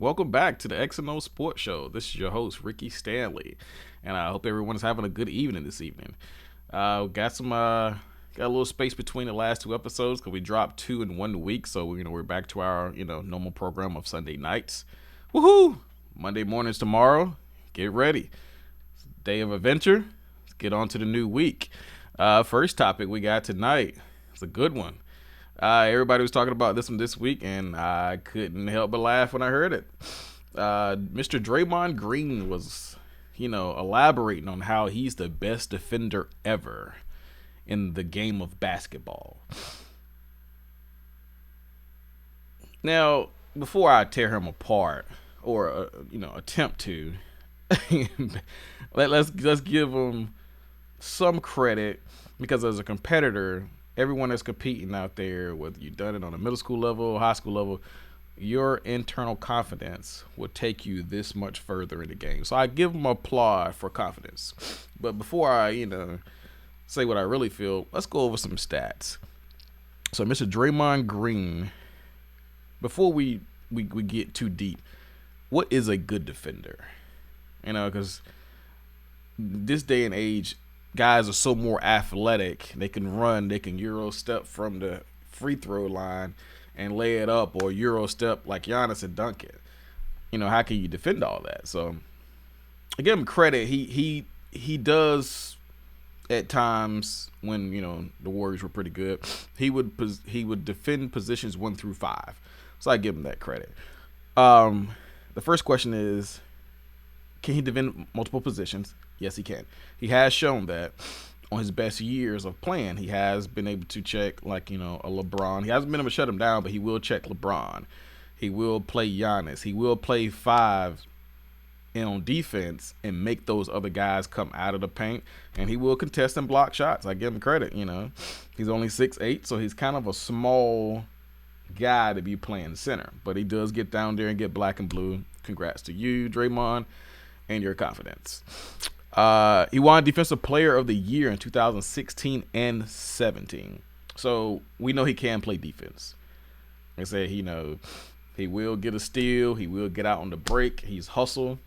Welcome back to the XNO Sports Show. This is your host, Ricky Stanley, and I hope everyone is having a good evening this evening. Got a little space between the last two episodes because we dropped two in 1 week, so we're back to our normal program of Sunday nights. Woohoo! Monday mornings tomorrow. Get ready. Day of adventure. Let's get on to the new week. First topic we got tonight. It's a good one. Everybody was talking about this one this week, and I couldn't help but laugh when I heard it. Mr. Draymond Green was, elaborating on how he's the best defender ever in the game of basketball. Now, before I tear him apart or attempt to, let's give him some credit because as a competitor, everyone that's competing out there, whether you've done it on a middle school level, high school level, your internal confidence will take you this much further in the game. So I give them applause for confidence. But before I, say what I really feel, let's go over some stats. So Mr. Draymond Green, before we get too deep, what is a good defender? Because this day and age, guys are so more athletic. They can run, they can Euro step from the free throw line and lay it up, or Euro step like Giannis and dunk it. How can you defend all that? So I give him credit. He does at times when the Warriors were pretty good. He would defend positions 1 through 5. So I give him that credit. The first question is, can he defend multiple positions? Yes, he can. He has shown that on his best years of playing. He has been able to check a LeBron. He hasn't been able to shut him down, but he will check LeBron. He will play Giannis. He will play 5 and on defense and make those other guys come out of the paint. And he will contest and block shots. I give him credit, He's only 6'8", so he's kind of a small guy to be playing center. But he does get down there and get black and blue. Congrats to you, Draymond, and your confidence. He won Defensive Player of the Year in 2016 and 17. So we know he can play defense. Like I said, he will get a steal. He will get out on the break. He's hustle.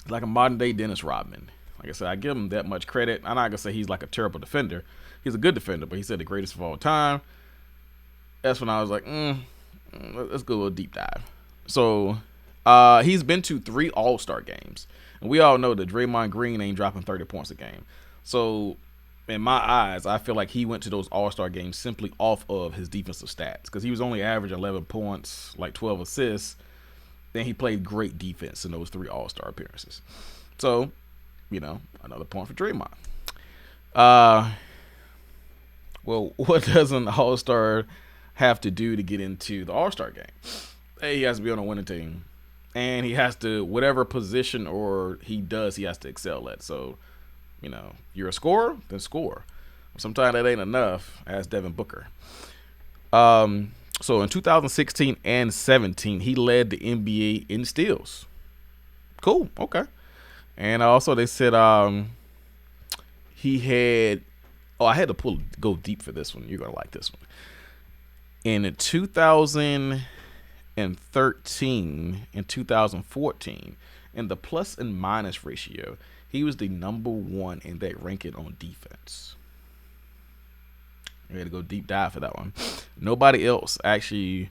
He's like a modern day Dennis Rodman. Like I said, I give him that much credit. I'm not going to say he's like a terrible defender. He's a good defender, but he said the greatest of all time. That's when I was like, let's go a little deep dive. So he's been to 3 All-Star games. And we all know that Draymond Green ain't dropping 30 points a game. So, in my eyes, I feel like he went to those All-Star games simply off of his defensive stats. Because he was only averaging 11 points, like 12 assists. Then he played great defense in those 3 All-Star appearances. So, another point for Draymond. Well, what does an All-Star have to do to get into the All-Star game? He has to be on a winning team. And he has to, whatever position or he does, he has to excel at. So, you're a scorer, then score. Sometimes that ain't enough, as Devin Booker. So in 2016 and 17, he led the NBA in steals. Cool, okay. And also they said he had, I had to go deep for this one. You're going to like this one. In 2013 and 2014, in the plus and minus ratio, he was the number 1 in that ranking on defense. I had to go deep dive for that one. Nobody else actually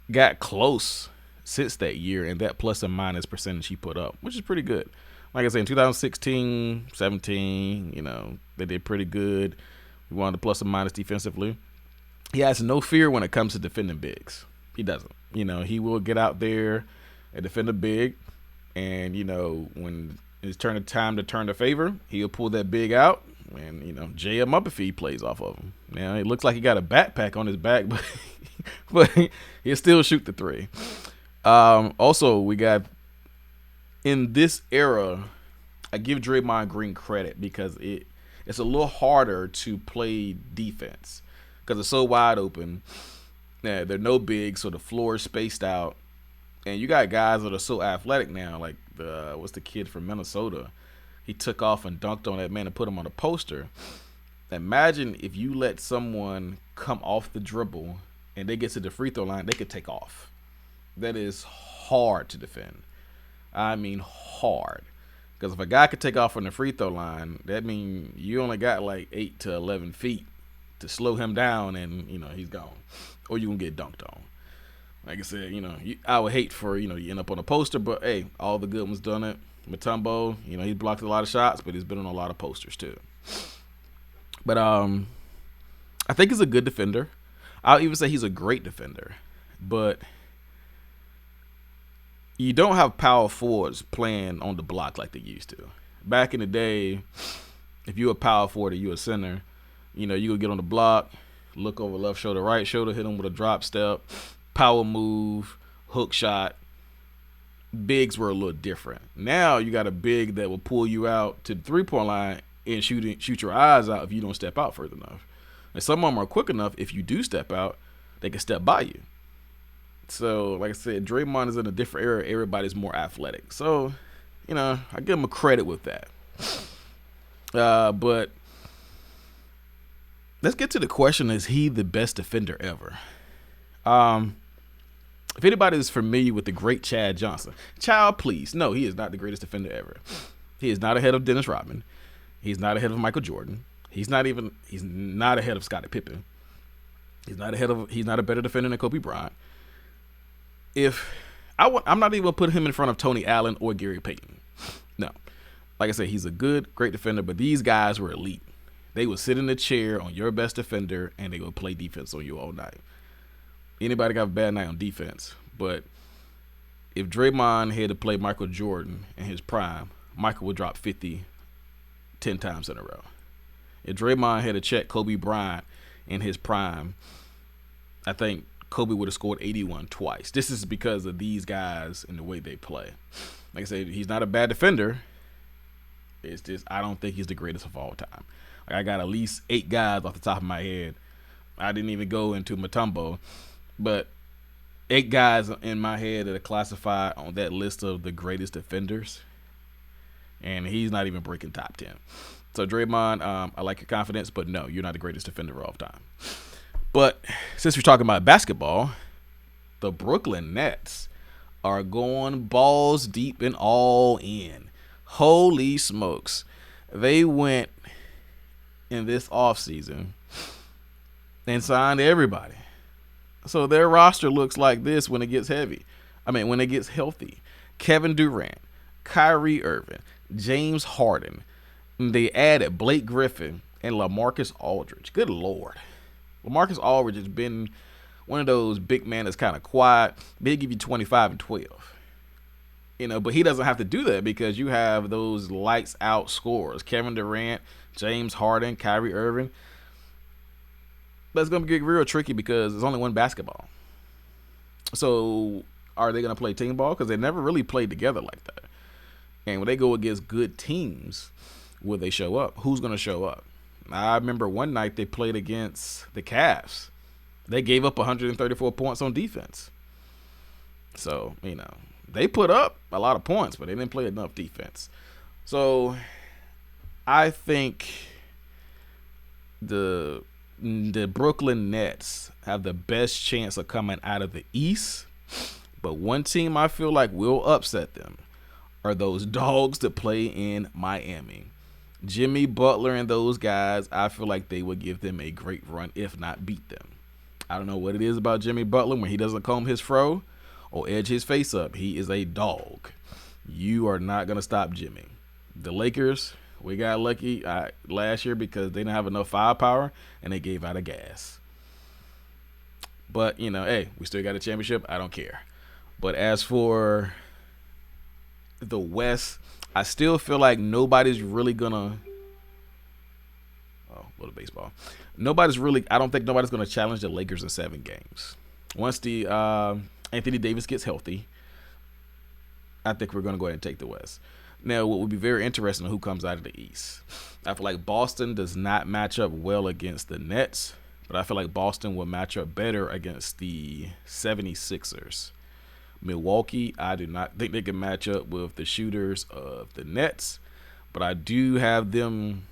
got close since that year in that plus and minus percentage he put up, which is pretty good. Like I said, in 2016, 17, they did pretty good. We wanted the plus and minus defensively. He has no fear when it comes to defending bigs. He doesn't. He will get out there and defend a big. And, when it's time to turn the favor, he'll pull that big out and, jay him up if he plays off of him. Now, it looks like he got a backpack on his back, but he'll still shoot the 3. Also, we got in this era, I give Draymond Green credit because it's a little harder to play defense because it's so wide open. Yeah, there are no bigs, so the floor is spaced out. And you got guys that are so athletic now, like what's the kid from Minnesota? He took off and dunked on that man and put him on a poster. Imagine if you let someone come off the dribble and they get to the free throw line, they could take off. That is hard to defend. I mean hard. Because if a guy could take off from the free throw line, that means you only got like 8 to 11 feet to slow him down, and he's gone, or you gonna get dunked on. Like I said, I would hate for you end up on a poster, but hey, all the good ones done it. Mutombo, he blocked a lot of shots, but he's been on a lot of posters too. But I think he's a good defender. I'll even say he's a great defender, but you don't have power forwards playing on the block like they used to. Back in the day, if you a power forward or you a center, you would get on the block, look over left shoulder, right shoulder, hit him with a drop step, power move, hook shot. Bigs were a little different. Now you got a big that will pull you out to the 3-point line and shoot your eyes out if you don't step out further enough. And some of them are quick enough, if you do step out, they can step by you. So, like I said, Draymond is in a different era. Everybody's more athletic. So, I give him a credit with that. But let's get to the question, is he the best defender ever? If anybody is familiar with the great Chad Johnson, child, please, no, he is not the greatest defender ever. He is not ahead of Dennis Rodman. He's not ahead of Michael Jordan. He's not ahead of Scottie Pippen. He's not a better defender than Kobe Bryant. I'm not even going to put him in front of Tony Allen or Gary Payton. No. Like I said, he's a great defender, but these guys were elite. They would sit in the chair on your best defender, and they would play defense on you all night. Anybody got a bad night on defense, but if Draymond had to play Michael Jordan in his prime, Michael would drop 50 10 times in a row. If Draymond had to check Kobe Bryant in his prime, I think Kobe would have scored 81 twice. This is because of these guys and the way they play. Like I said, he's not a bad defender. It's just I don't think he's the greatest of all time. Like, I got at least 8 guys off the top of my head. I didn't even go into Mutombo, but 8 guys in my head that are classified on that list of the greatest defenders, and he's not even breaking top 10. So Draymond, I like your confidence, but no, you're not the greatest defender of all time. But since we're talking about basketball, the Brooklyn Nets are going balls deep and all in. Holy smokes. They went in this offseason and signed everybody. So their roster looks like this when it gets when it gets healthy. Kevin Durant, Kyrie Irving, James Harden. They added Blake Griffin and LaMarcus Aldridge. Good Lord. LaMarcus Aldridge has been one of those big men that's kind of quiet. They give you 25 and 12. But he doesn't have to do that because you have those lights out scorers. Kevin Durant, James Harden, Kyrie Irving. But it's going to get real tricky because there's only one basketball. So are they going to play team ball? Because they never really played together like that. And when they go against good teams, will they show up? Who's going to show up? I remember one night they played against the Cavs. They gave up 134 points on defense. So, they put up a lot of points, but they didn't play enough defense. So I think the Brooklyn Nets have the best chance of coming out of the East. But one team I feel like will upset them are those dogs that play in Miami. Jimmy Butler and those guys, I feel like they would give them a great run, if not beat them. I don't know what it is about Jimmy Butler when he doesn't comb his fro or edge his face up. He is a dog. You are not going to stop Jimmy. The Lakers, we got lucky last year because they didn't have enough firepower and they gave out of gas. But, hey, we still got a championship. I don't care. But as for the West, I still feel like nobody's really gonna. Oh, a little baseball. I don't think nobody's gonna challenge the Lakers in 7 games. Once the Anthony Davis gets healthy, I think we're gonna go ahead and take the West. Now, what would be very interesting is who comes out of the East. I feel like Boston does not match up well against the Nets, but I feel like Boston will match up better against the 76ers. Milwaukee, I do not think they can match up with the shooters of the Nets, but I do have them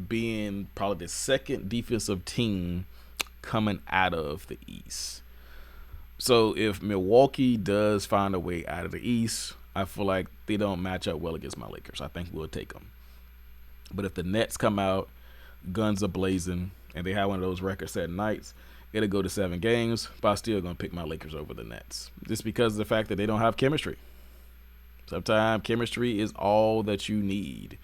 being probably the second defensive team coming out of the East. So if Milwaukee does find a way out of the East, I feel like they don't match up well against my Lakers. I think we'll take them. But if the Nets come out, guns are blazing, and they have one of those record-setting nights, it'll go to 7 games. But I'm still gonna pick my Lakers over the Nets, just because of the fact that they don't have chemistry. Sometimes chemistry is all that you need.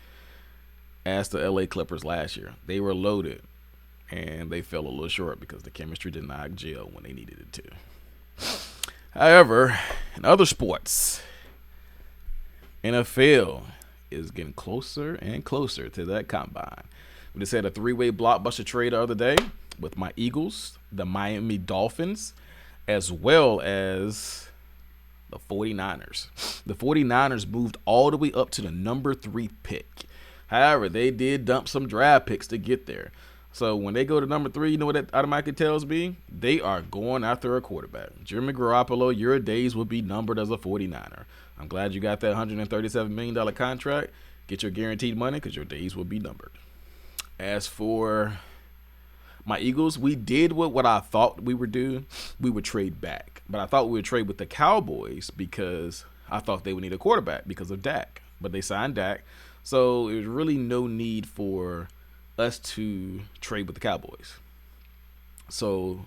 As the LA Clippers last year, they were loaded, and they fell a little short because the chemistry did not gel when they needed it to. However, in other sports, NFL is getting closer and closer to that combine. We just had a 3-way blockbuster trade the other day with my Eagles, the Miami Dolphins, as well as the 49ers. The 49ers moved all the way up to the number 3 pick. However, they did dump some draft picks to get there. So when they go to number 3, you know what that automatically tells me? They are going after a quarterback. Jimmy Garoppolo, your days will be numbered as a 49er. I'm glad you got that $137 million contract. Get your guaranteed money because your days will be numbered. As for my Eagles, we did what I thought we would do. We would trade back. But I thought we would trade with the Cowboys because I thought they would need a quarterback because of Dak. But they signed Dak. So there's really no need for us to trade with the Cowboys. So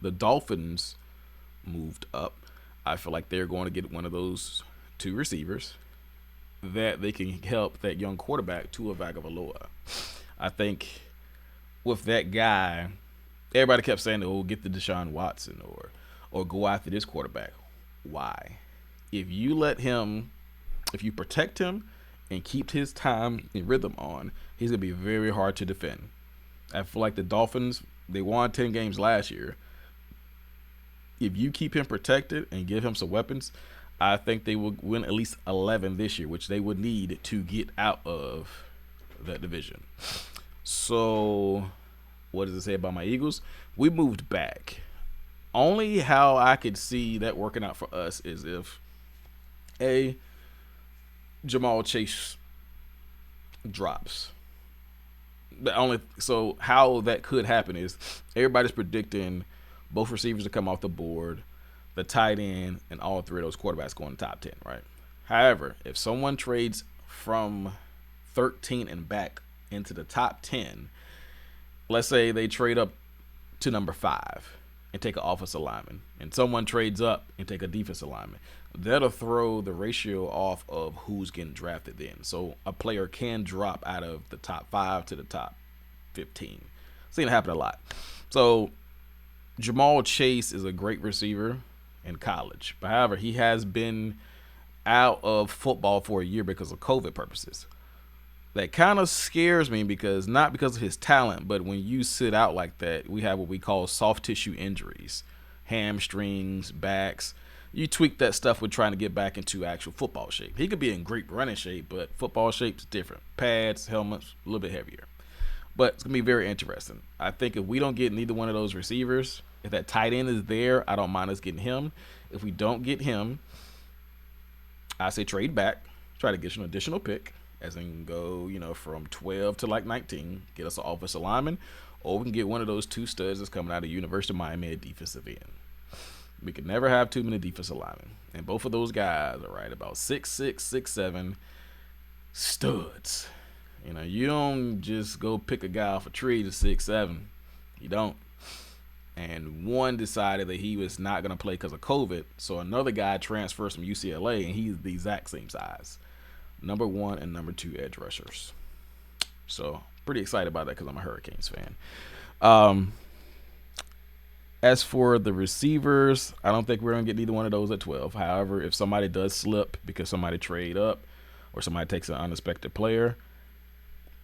the Dolphins moved up. I feel like they're going to get one of those 2 receivers that they can help that young quarterback, Tua Tagovailoa. I think with that guy, everybody kept saying, "Oh, get the Deshaun Watson or go after this quarterback." Why? If you protect him and keep his time and rhythm on, he's gonna be very hard to defend. I feel like the Dolphins, they won 10 games last year. If you keep him protected and give him some weapons, I think they will win at least 11 this year, which they would need to get out of that division. So, what does it say about my Eagles? We moved back. Only how I could see that working out for us is if Jamal Chase drops. So how that could happen is everybody's predicting both receivers to come off the board, the tight end, and all 3 of those quarterbacks going top 10, right? However, if someone trades from 13 and back into the top 10, let's say they trade up to number 5 and take an offensive lineman, and someone trades up and take a defensive lineman, that'll throw the ratio off of who's getting drafted then. So a player can drop out of the top 5 to the top 15. Seen it happen a lot. So Jamal Chase is a great receiver in college. But however, he has been out of football for a year because of COVID purposes. That kind of scares me because not because of his talent, but when you sit out like that, we have what we call soft tissue injuries, hamstrings, backs. You tweak that stuff with trying to get back into actual football shape. He could be in great running shape, but football shape's different. Pads, helmets, a little bit heavier. But it's going to be very interesting. I think if we don't get neither one of those receivers, if that tight end is there, I don't mind us getting him. If we don't get him, I say trade back, try to get you an additional pick, as in go, from 12 to like 19, get us an offensive lineman, or we can get one of those 2 studs that's coming out of University of Miami at defensive end. We could never have too many defensive linemen. And both of those guys are right about 6'6", 6'7", studs. You don't just go pick a guy off a tree to 6'7". You don't. And one decided that he was not going to play because of COVID. So another guy transfers from UCLA, and he's the exact same size. Number 1 and number 2 edge rushers. So pretty excited about that because I'm a Hurricanes fan. As for the receivers, I don't think we're going to get either one of those at 12. However, if somebody does slip because somebody trade up or somebody takes an unexpected player,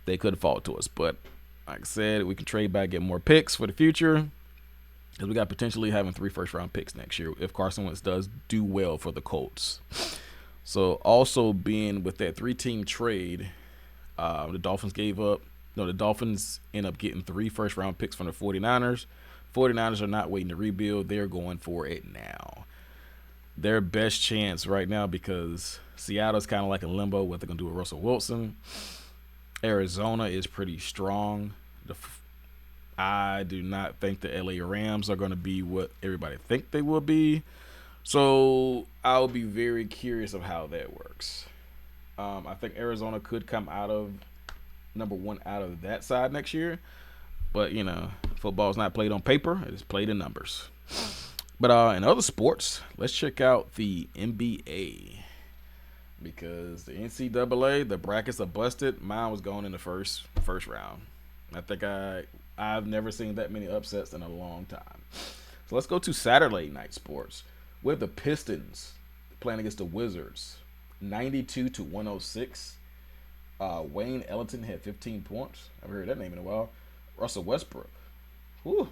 they could fall to us. But like I said, we can trade back, get more picks for the future, because we got potentially having 3 first-round picks next year if Carson Wentz does do well for the Colts. So also being with that 3-team trade, the Dolphins end up getting 3 first-round picks from the 49ers. 49ers are not waiting to rebuild. They're going for it now. Their best chance right now, because Seattle's kind of like in limbo what they're going to do with Russell Wilson. Arizona is pretty strong. I do not think the LA Rams are going to be what everybody think they will be. So I'll be very curious of how that works. I think Arizona could come out of number one out of that side next year. But, football's not played on paper. It is played in numbers. But in other sports, let's check out the NBA. Because the NCAA, the brackets are busted. Mine was going in the first round. I think I've never seen that many upsets in a long time. So let's go to Saturday night sports. With the Pistons playing against the Wizards, 92-106. Wayne Ellington had 15 points. I haven't heard that name in a while. Russell Westbrook, whew,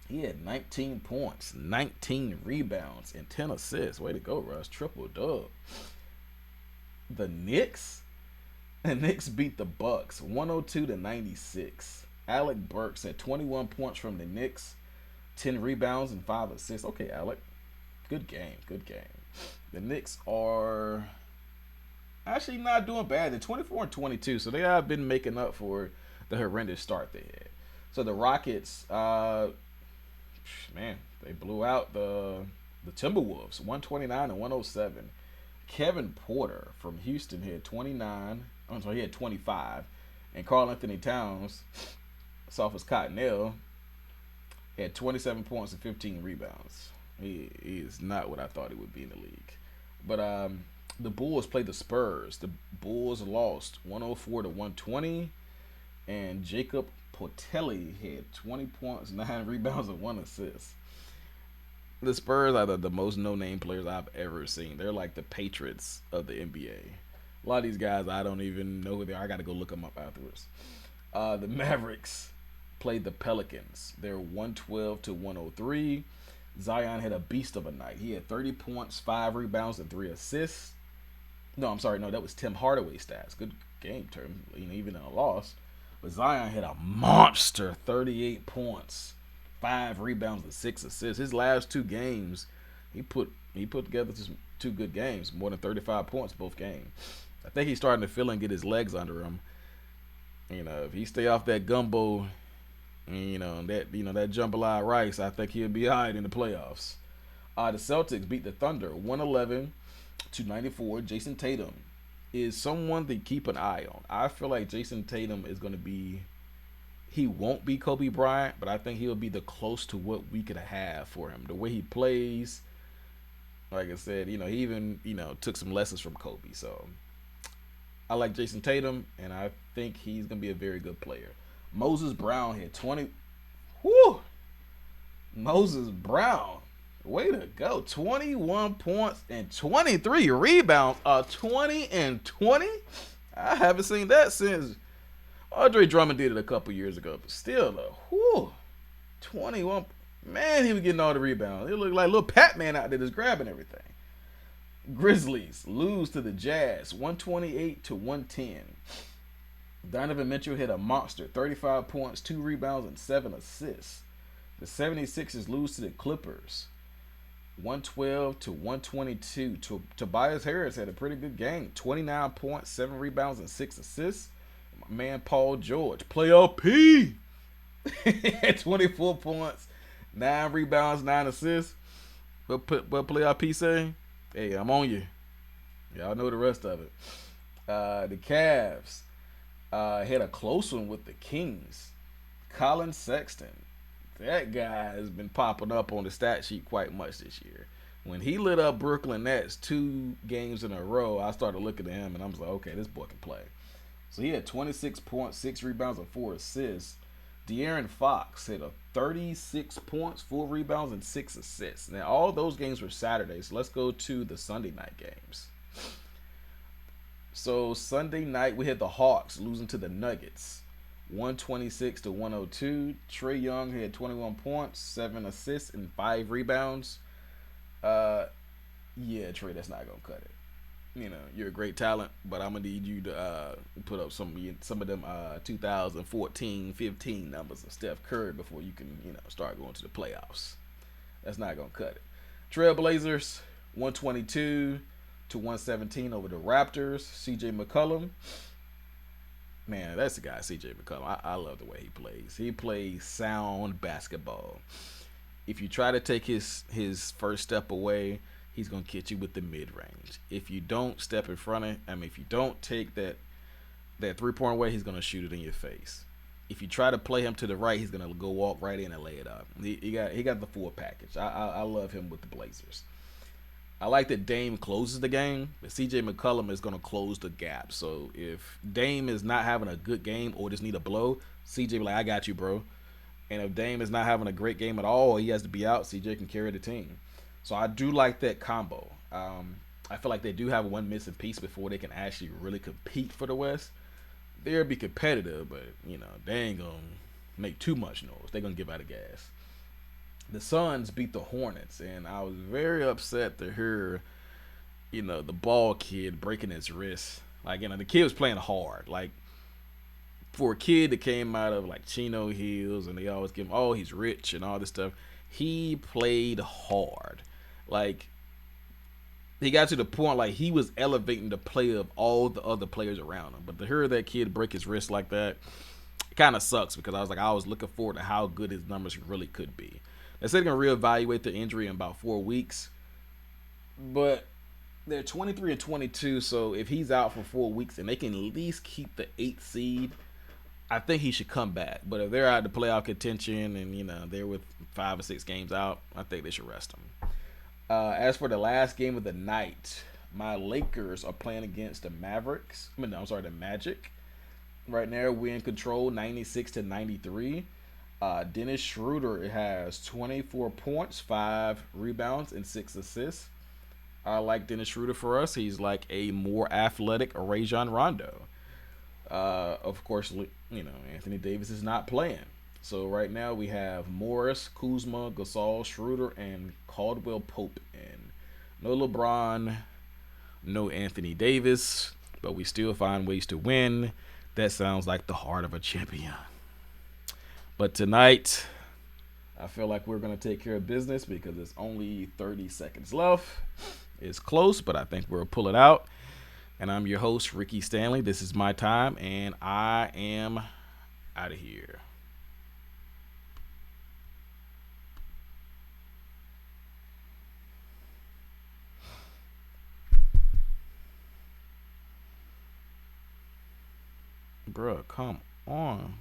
he had 19 points, 19 rebounds, and 10 assists. Way to go, Russ. Triple dub. The Knicks beat the Bucks 102-96. Alec Burks had 21 points from the Knicks, 10 rebounds and 5 assists. Okay, Alec. Good game. The Knicks are actually not doing bad. They're 24-22, so they have been making up for the horrendous start they had. So the Rockets, they blew out the Timberwolves 129-107. Kevin Porter from Houston had 29. I'm sorry, he had 25. And Karl Anthony Towns, soft as Cottonelle, had 27 points and 15 rebounds. He is not what I thought he would be in the league. But the Bulls played the Spurs. The Bulls lost 104-120. And Jacob Portelli had 20 points, 9 rebounds, and 1 assist. The Spurs are the most no-name players I've ever seen. They're like the Patriots of the NBA. A lot of these guys, I don't even know who they are. I got to go look them up afterwards. The Mavericks played the Pelicans. They're 112-103. Zion had a beast of a night. He had 30 points, 5 rebounds, and 3 assists. No, that was Tim Hardaway stats. Good game term, even in a loss. But Zion had a monster 38 points, 5 rebounds, and 6 assists. His last 2 games, he put together just 2 good games, more than 35 points both games. I think he's starting to feel and get his legs under him. If he stay off that gumbo, that jambalaya rice, I think he'll be all right in the playoffs. The Celtics beat the Thunder 111-94. Jason Tatum is someone to keep an eye on. I feel like Jason Tatum is going to be, he won't be Kobe Bryant, but I think he'll be the close to what we could have for him. The way he plays, like I said, he even, took some lessons from Kobe. So I like Jason Tatum, and I think he's going to be a very good player. Moses Brown had 20. Whew! Moses Brown. Way to go. 21 points and 23 rebounds. 20 and 20? I haven't seen that since Andre Drummond did it a couple years ago. But still, though, whew, 21. Man, he was getting all the rebounds. It looked like little Pac-Man out there just grabbing everything. Grizzlies lose to the Jazz 128-110. Donovan Mitchell hit a monster, 35 points, 2 rebounds, and 7 assists. The 76ers lose to the Clippers 112-122. Tobias Harris had a pretty good game, 29 points, 7 rebounds, and 6 assists. My man Paul George, playoff P, had 24 points, 9 rebounds, 9 assists. What playoff P say? Hey, I'm on you. Y'all know the rest of it. The Cavs had a close one with the Kings. Colin Sexton. That guy has been popping up on the stat sheet quite much this year. When he lit up Brooklyn Nets 2 games in a row, I started looking at him and I was like, okay, this boy can play. So he had 26 points, 6 rebounds, and 4 assists. De'Aaron Fox had a 36 points, 4 rebounds, and 6 assists. Now, all those games were Saturdays. So let's go to the Sunday night games. So Sunday night, we had the Hawks losing to the Nuggets 126-102. Trae Young had 21 points, 7 assists, and 5 rebounds. Yeah, Trae, that's not gonna cut it. You're a great talent, but I'm gonna need you to put up some of them 2014-15 numbers of Steph Curry before you can start going to the playoffs. That's not gonna cut it. Trailblazers 122-117 over the Raptors. CJ McCollum Man, that's the guy, CJ McCollum. I love the way he plays. He plays sound basketball. If you try to take his first step away, he's gonna get you with the mid range. If you don't step in front of, I mean, if you don't take that 3 point away, he's gonna shoot it in your face. If you try to play him to the right, he's gonna go walk right in and lay it up. He got the full package. I love him with the Blazers. I like that Dame closes the game, but CJ McCollum is going to close the gap. So if Dame is not having a good game or just need a blow, CJ be like, I got you, bro. And if Dame is not having a great game at all, he has to be out, CJ can carry the team. So I do like that combo. I feel like they do have one missing piece before they can actually really compete for the West. They'll be competitive, but they ain't gonna make too much noise. They're gonna give out of gas. The Suns beat the Hornets, and I was very upset to hear, the ball kid breaking his wrist. Like, the kid was playing hard. Like, for a kid that came out of like Chino Hills, and they always give him, oh, he's rich and all this stuff. He played hard. Like, he got to the point like he was elevating the play of all the other players around him. But to hear that kid break his wrist like that, it kind of sucks because I was looking forward to how good his numbers really could be. They said they're gonna reevaluate the injury in about 4 weeks, but they're 23 and 22. So if he's out for 4 weeks and they can at least keep the 8th seed, I think he should come back. But if they're out of the playoff contention and they're with 5 or 6 games out, I think they should rest him. As for the last game of the night, my Lakers are playing against the Mavericks. The Magic. Right now, we're in control, 96-93. Dennis Schroeder has 24 points, 5 rebounds, and 6 assists. I like Dennis Schroeder for us. He's like a more athletic Rajon Rondo. Of course, Anthony Davis is not playing. So right now we have Morris, Kuzma, Gasol, Schroeder, and Caldwell Pope in. No LeBron, no Anthony Davis, but we still find ways to win. That sounds like the heart of a champion. But tonight, I feel like we're going to take care of business because it's only 30 seconds left. It's close, but I think we'll pull it out. And I'm your host, Ricky Stanley. This is my time, and I am out of here. Bruh, come on.